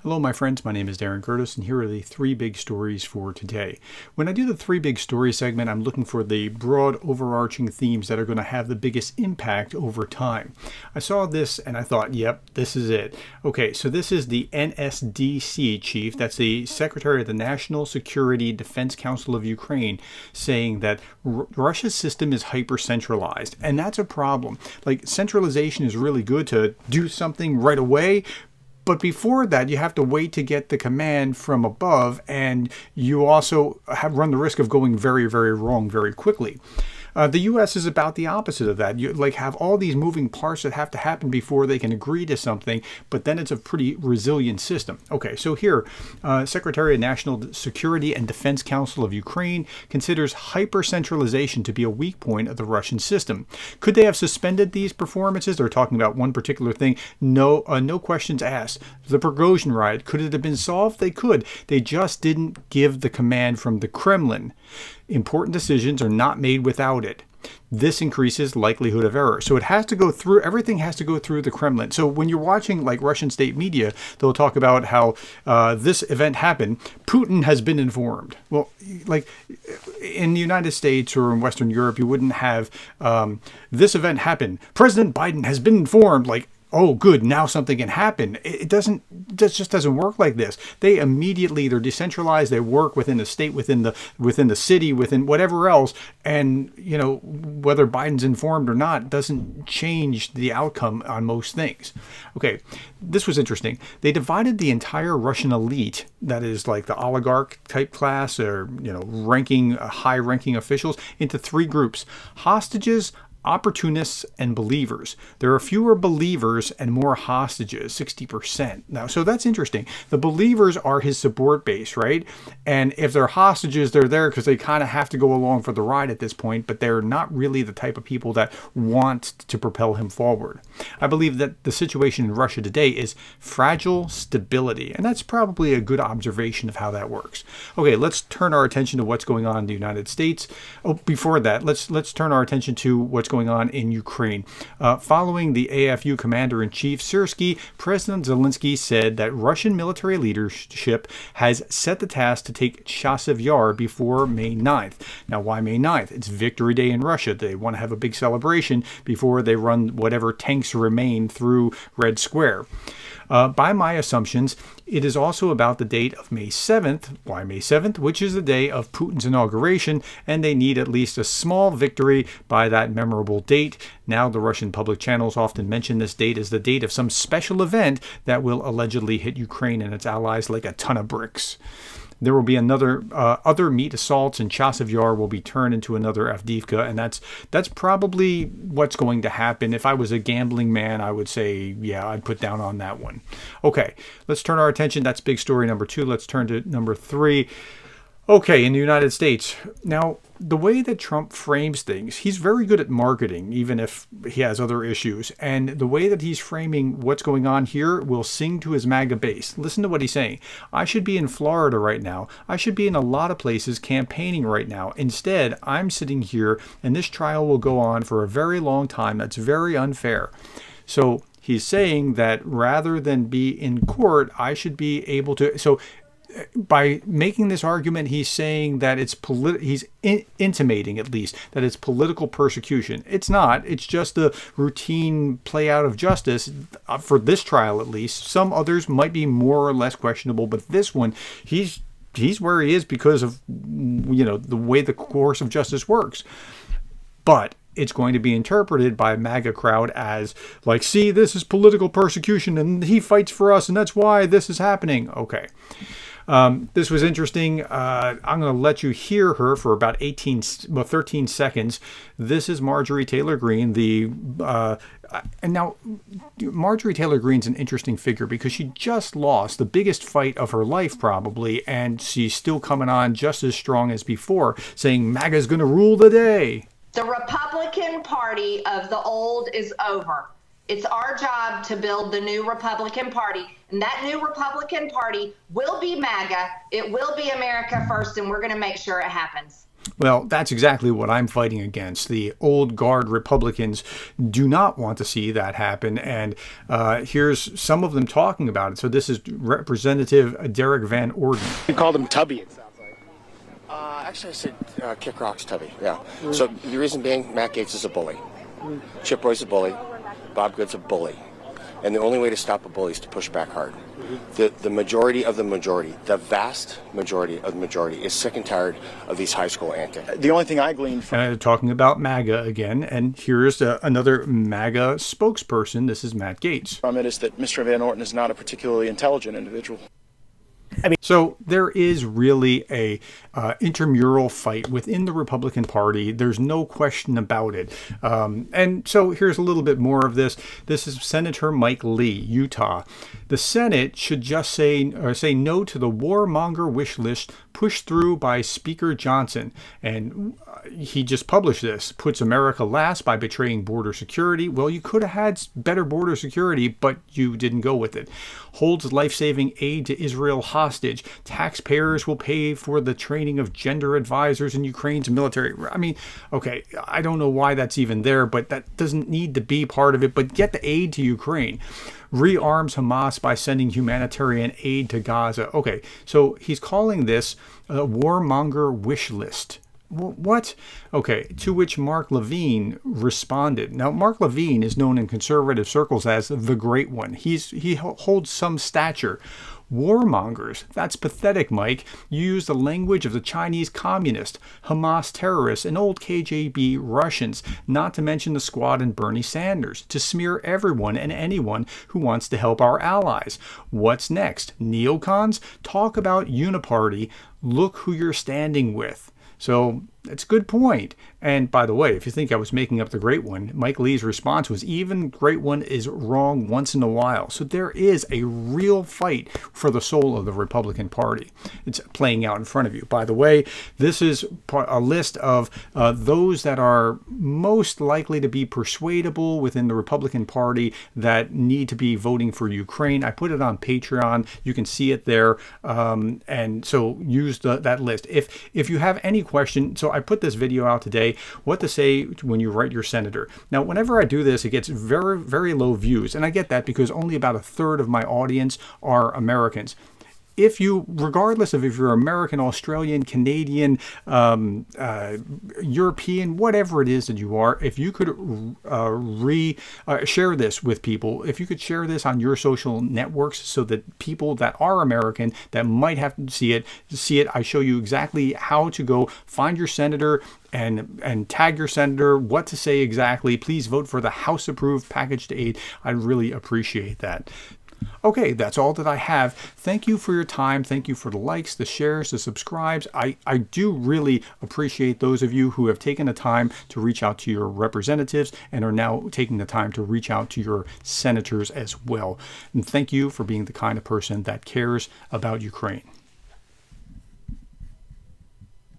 Hello, my friends. My name is Gerdes, and here are the three big stories for today. When I do the three big stories segment, I'm looking for the broad, overarching themes that are going to have the biggest impact over time. I saw this and I thought, yep, this is it. Okay, so this is the NSDC chief, that's the Secretary of the National Security Defense Council of Ukraine, saying that Russia's system is hyper-centralized, and that's a problem. Like, centralization is really good to do something right away, but before that, you have to wait to get the command from above, and you also run the risk of going very, very wrong very quickly. The U.S. is about the opposite of that. You have all these moving parts that have to happen before they can agree to something, but then it's a pretty resilient system. Okay, so here, Secretary of National Security and Defense Council of Ukraine considers hyper-centralization to be a weak point of the Russian system. Could they have suspended these performances? They're talking about one particular thing. No questions asked. The Prigozhin riot, could it have been solved? They could. They just didn't give the command from the Kremlin. Important decisions are not made without it. This increases likelihood of error. So it has to go through, everything has to go through the Kremlin. So when you're watching like Russian state media, they'll talk about how this event happened. Putin has been informed. Well, like in the United States or in Western Europe, you wouldn't have this event happened. President Biden has been informed. Like, oh, good, now something can happen. It just doesn't work like this. They immediately, they're decentralized. They work within the state, within the city, within whatever else. And, you know, whether Biden's informed or not doesn't change the outcome on most things. Okay, this was interesting. They divided the entire Russian elite, that is like the oligarch type class or, you know, high-ranking officials, into three groups: hostages, opportunists, and believers. There are fewer believers and more hostages, 60%. Now, so that's interesting. The believers are his support base, right? And if they're hostages, they're there because they kind of have to go along for the ride at this point, but they're not really the type of people that want to propel him forward. I believe that the situation in Russia today is fragile stability, and that's probably a good observation of how that works. Okay, let's turn our attention to what's going on in the United States. Oh, before that, let's turn our attention to what's going on in Ukraine. Following the AFU commander-in-chief Syrskyi, President Zelensky said that Russian military leadership has set the task to take Chasiv Yar before May 9th. Now, why May 9th? It's Victory Day in Russia. They want to have a big celebration before they run whatever tanks remain through Red Square. By my assumptions, it is also about the date of May 7th. Why May 7th? Which is the day of Putin's inauguration, and they need at least a small victory by that memorable date. Now, the Russian public channels often mention this date as the date of some special event that will allegedly hit Ukraine and its allies like a ton of bricks. There will be other meat assaults, and Chasiv Yar will be turned into another Avdiivka, and that's probably what's going to happen. If I was a gambling man, I would say, yeah, I'd put down on that one. Okay, let's turn our attention. That's big story number 2. Let's turn to number 3. Okay, in the United States. Now, the way that Trump frames things, he's very good at marketing, even if he has other issues. And the way that he's framing what's going on here will sing to his MAGA base. Listen to what he's saying. I should be in Florida right now. I should be in a lot of places campaigning right now. Instead, I'm sitting here, and this trial will go on for a very long time. That's very unfair. So he's saying that rather than be in court, I should be able to... So by making this argument, he's saying that it's he's intimating, at least, that it's political persecution. It's not. It's just a routine play out of justice for this trial, at least. Some others might be more or less questionable, but this one, he's where he is because of, you know, the way the course of justice works. But it's going to be interpreted by a MAGA crowd as like, see, this is political persecution and he fights for us and that's why this is happening. Okay. This was interesting. I'm going to let you hear her for about 13 seconds. This is Marjorie Taylor Greene. And now Marjorie Taylor Greene's an interesting figure because she just lost the biggest fight of her life probably, and she's still coming on just as strong as before, saying MAGA is going to rule the day. The Republican Party of the old is over. It's our job to build the new Republican Party, and that new Republican Party will be MAGA. It will be America first, and we're going to make sure it happens. Well, that's exactly what I'm fighting against. The old guard Republicans do not want to see that happen. And here's some of them talking about it. So this is Representative Derek Van Orden. You called him Tubby, it sounds like. Actually, I said kick rocks, Tubby. Yeah. So the reason being, Matt Gaetz is a bully. Chip Roy's a bully. Bob Good's a bully. And the only way to stop a bully is to push back hard. The majority of the majority, the vast majority of the majority, is sick and tired of these high school antics. The only thing I gleaned from... talking about MAGA again, and here's another MAGA spokesperson. This is Matt Gaetz. from it is that Mr. Van Orten is not a particularly intelligent individual. So there is really a intramural fight within the Republican Party. There's no question about it. And so here's a little bit more of this. This is Senator Mike Lee, Utah. The Senate should just say no to the warmonger wish list pushed through by Speaker Johnson. And he just published this. Puts America last by betraying border security. Well, you could have had better border security, but you didn't go with it. Holds life-saving aid to Israel hostage. Taxpayers will pay for the training of gender advisors in Ukraine's military. I mean, okay, I don't know why that's even there, but that doesn't need to be part of it. But get the aid to Ukraine. Rearms Hamas by sending humanitarian aid to Gaza. Okay, so he's calling this a warmonger wish list. What? Okay, to which Mark Lavine responded. Now, Mark Lavine is known in conservative circles as the Great One. He holds some stature. Warmongers, that's pathetic, Mike. You use the language of the Chinese communists, Hamas terrorists, and old KGB Russians, not to mention the squad and Bernie Sanders, to smear everyone and anyone who wants to help our allies. What's next? Neocons? Talk about uniparty. Look who you're standing with. So that's a good point. And by the way, if you think I was making up the Great One, Mike Lee's response was even Great One is wrong once in a while. So there is a real fight for the soul of the Republican Party. It's playing out in front of you. By the way, this is a list of those that are most likely to be persuadable within the Republican Party that need to be voting for Ukraine. I put it on Patreon. You can see it there. And so use that list. If you have any question, so I put this video out today, what to say when you write your senator. Now, whenever I do this, it gets very, very low views. And I get that because only about a third of my audience are Americans. If you, regardless of if you're American, Australian, Canadian, European, whatever it is that you are, if you could share this with people, if you could share this on your social networks so that people that are American that might have to see it, I show you exactly how to go find your senator and tag your senator, what to say exactly. Please vote for the House-approved package to aid. I'd really appreciate that. Okay, that's all that I have. Thank you for your time. Thank you for the likes, the shares, the subscribes. I do really appreciate those of you who have taken the time to reach out to your representatives and are now taking the time to reach out to your senators as well. And thank you for being the kind of person that cares about Ukraine.